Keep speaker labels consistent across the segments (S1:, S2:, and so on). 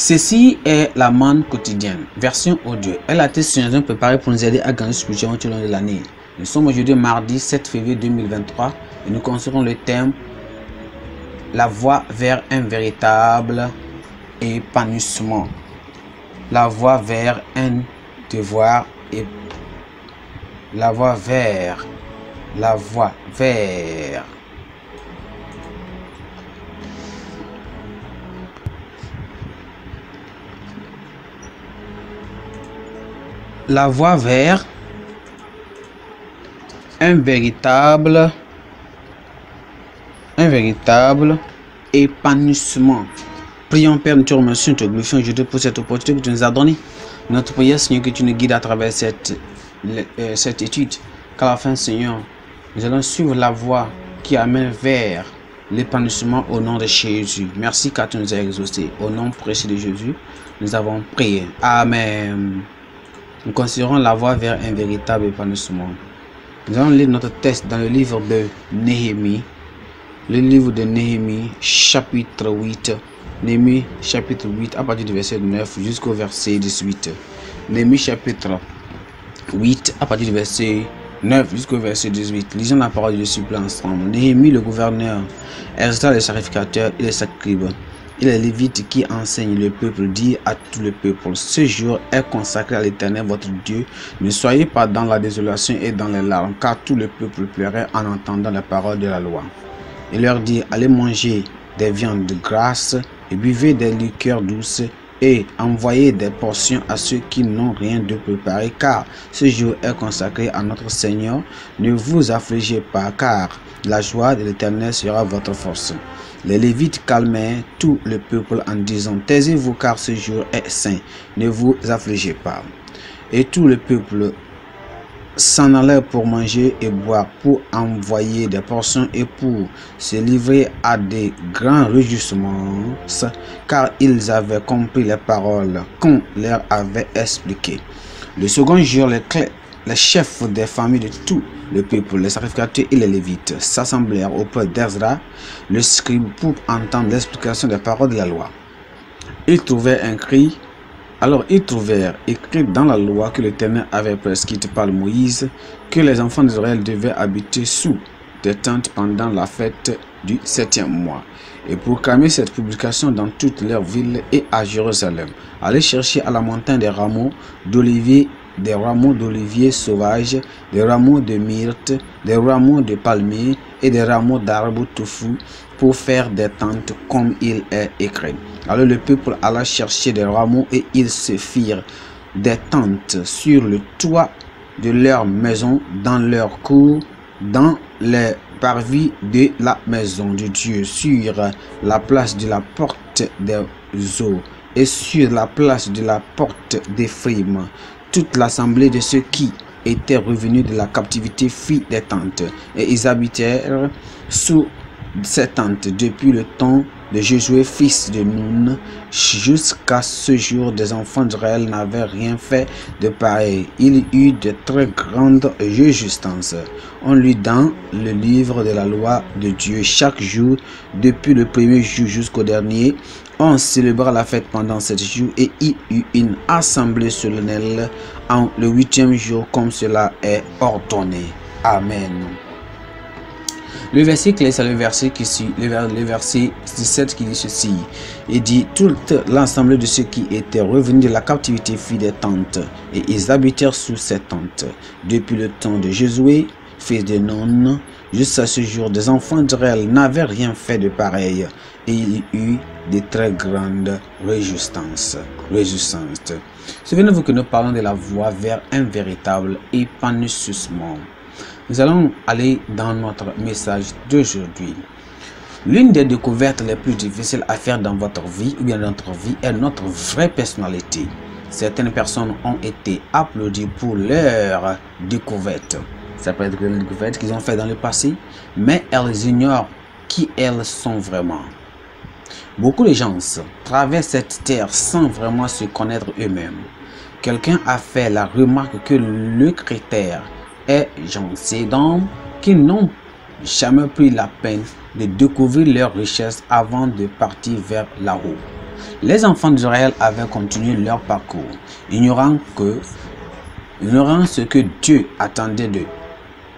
S1: Ceci est la manne quotidienne, version audio. Elle a été sérieusement préparée pour nous aider à gagner spirituellement tout au long de l'année. Nous sommes aujourd'hui mardi 7 février 2023 et nous considérons le thème la voie vers un véritable épanouissement. La voie vers un devoir et la voie vers la voie vers un véritable épanouissement. Prions Père, nous te remercions, nous te glorifions aujourd'hui pour cette opportunité que tu nous as donnée. Notre prière, Seigneur, que tu nous guides à travers cette étude. Qu'à la fin, Seigneur, nous allons suivre la voie qui amène vers l'épanouissement au nom de Jésus. Merci car tu nous as exaucés. Au nom précieux de Jésus, nous avons prié. Amen. Nous considérons la voie vers un véritable épanouissement. Nous allons lire notre texte dans le livre de Néhémie. Le livre de Néhémie, chapitre 8. Néhémie, chapitre 8, à partir du verset 9 jusqu'au verset 18. Néhémie, chapitre 8, à partir du verset 9 jusqu'au verset 18. Lisons la parole de Dieu ensemble. Néhémie, le gouverneur, Esdras, le sacrificateur et les scribes, et les lévites qui enseignent le peuple, dit à tout le peuple: ce jour est consacré à l'Éternel votre Dieu. Ne soyez pas dans la désolation et dans les larmes, car tout le peuple pleurait en entendant la parole de la loi. Il leur dit: allez manger des viandes grasses et buvez des liqueurs douces et envoyez des portions à ceux qui n'ont rien de préparé, car ce jour est consacré à notre Seigneur. Ne vous affligez pas, car la joie de l'Éternel sera votre force. Les Lévites calmaient tout le peuple en disant: taisez-vous, car ce jour est saint, ne vous affligez pas. Et tout le peuple s'en allait pour manger et boire, pour envoyer des portions et pour se livrer à des grands réjouissements, car ils avaient compris les paroles qu'on leur avait expliquées. Le second jour, les chefs des familles de tout le peuple, les sacrificateurs et les lévites, s'assemblèrent auprès d'Esdras, le scribe, pour entendre l'explication des paroles de la loi. Alors ils trouvèrent écrit dans la loi que l'Éternel avait prescrite par Moïse que les enfants d'Israël devaient habiter sous des tentes pendant la fête du 7e mois, et proclamer cette publication dans toutes leurs villes et à Jérusalem. Allez chercher à la montagne des rameaux d'olivier, des rameaux d'olivier sauvages, des rameaux de myrte, des rameaux de palmier et des rameaux d'arbres touffus pour faire des tentes comme il est écrit. Alors le peuple alla chercher des rameaux et ils se firent des tentes sur le toit de leur maison, dans leur cour, dans les parvis de la maison de Dieu, sur la place de la porte des eaux et sur la place de la porte d'Éphraïm. Toute l'assemblée de ceux qui étaient revenus de la captivité fit des tentes, et ils habitèrent sous ces tentes depuis le temps de Josué fils de Nun jusqu'à ce jour. Des enfants d'Israël n'avaient rien fait de pareil. Il y eut de très grandes réjouissances. On lut dans le livre de la loi de Dieu chaque jour, depuis le premier jour jusqu'au dernier. On célébra la fête pendant 7 jours, et il y eut une assemblée solennelle en le 8e jour, comme cela est ordonné. Amen. Le verset clé, c'est le verset 17 qui dit ceci. Il dit: toute l'assemblée de ceux qui étaient revenus de la captivité fit des tentes, et ils habitèrent sous ces tentes depuis le temps de Josué fils de Nun jusqu'à ce jour. Des enfants d'Israël n'avaient rien fait de pareil, et il y eut de très grandes réjouissances. Souvenez-vous que nous parlons de la voie vers un véritable épanouissement. Nous allons aller dans notre message d'aujourd'hui. L'une des découvertes les plus difficiles à faire dans votre vie ou bien dans notre vie est notre vraie personnalité. Certaines personnes ont été applaudies pour leur découverte. Ça peut être une découverte qu'ils ont fait dans le passé, mais elles ignorent qui elles sont vraiment. Beaucoup de gens traversent cette terre sans vraiment se connaître eux-mêmes. Quelqu'un a fait la remarque que le critère est ces d'hommes qui n'ont jamais pris la peine de découvrir leurs richesses avant de partir vers là-haut. Les enfants d'Israël avaient continué leur parcours, ignorant ce que Dieu attendait d'eux.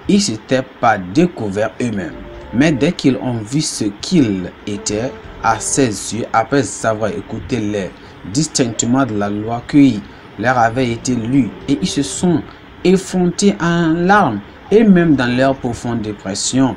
S1: Ils ne s'étaient pas découverts eux-mêmes, mais dès qu'ils ont vu ce qu'ils étaient à ses yeux, après avoir écouté les distinctement de la loi qui leur avait été lue, et ils se sont effrontés en larmes, et même dans leur profonde dépression.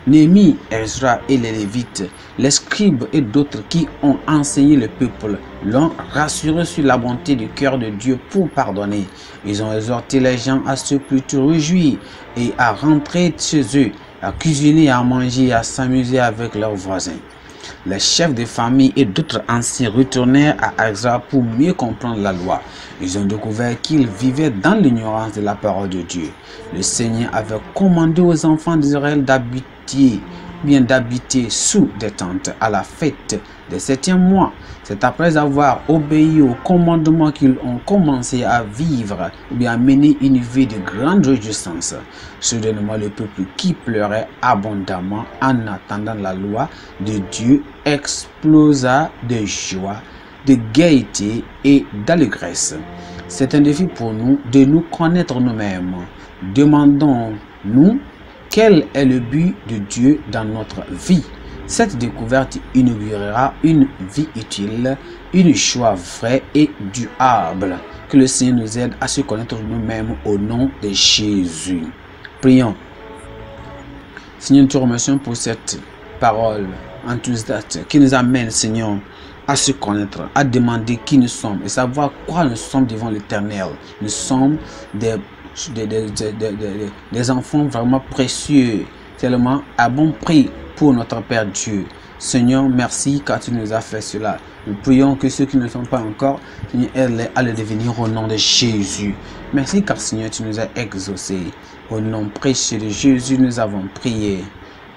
S1: Néhémie, Ezra et les Lévites, les scribes et d'autres qui ont enseigné le peuple l'ont rassuré sur la bonté du cœur de Dieu pour pardonner. Ils ont exhorté les gens à se plutôt réjouir et à rentrer chez eux, à cuisiner, à manger et à s'amuser avec leurs voisins. Les chefs de famille et d'autres anciens retournèrent à Ezra pour mieux comprendre la loi. Ils ont découvert qu'ils vivaient dans l'ignorance de la parole de Dieu. Le Seigneur avait commandé aux enfants d'Israël d'habiter sous des tentes à la fête des 7e mois. C'est après avoir obéi au commandement qu'ils ont commencé à vivre ou bien à mener une vie de grande réjouissance. Soudainement, le peuple qui pleurait abondamment en attendant la loi de Dieu explosa de joie, de gaieté et d'allégresse. C'est un défi pour nous de nous connaître nous-mêmes. Demandons-nous quel est le but de Dieu dans notre vie. Cette découverte inaugurera une vie utile, une joie vraie et durable. Que le Seigneur nous aide à se connaître nous-mêmes au nom de Jésus. Prions. Seigneur, nous te remercions pour cette parole enthousiaste qui nous amène, Seigneur, à se connaître, à demander qui nous sommes et savoir quoi nous sommes devant l'Éternel. Nous sommes des enfants vraiment précieux, tellement à bon prix pour notre Père Dieu. Seigneur, merci car tu nous as fait cela. Nous prions que ceux qui ne sont pas encore, Seigneur, aide-les à le devenir au nom de Jésus. Merci car Seigneur, tu nous as exaucés. Au nom précieux de Jésus, nous avons prié.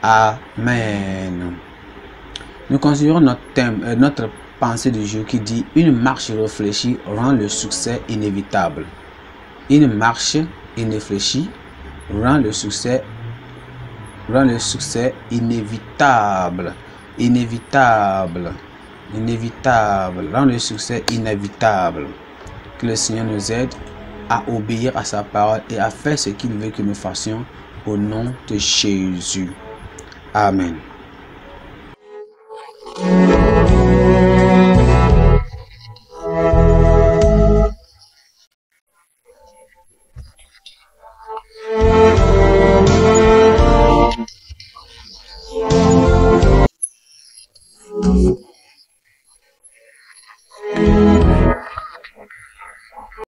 S1: Amen. Nous considérons notre thème, notre pensée du jour qui dit « Une marche réfléchie rend le succès inévitable ». Une marche irréfléchie rend le succès inévitable. Inévitable. Rend le succès inévitable. Que le Seigneur nous aide à obéir à sa parole et à faire ce qu'il veut que nous fassions au nom de Jésus. Amen.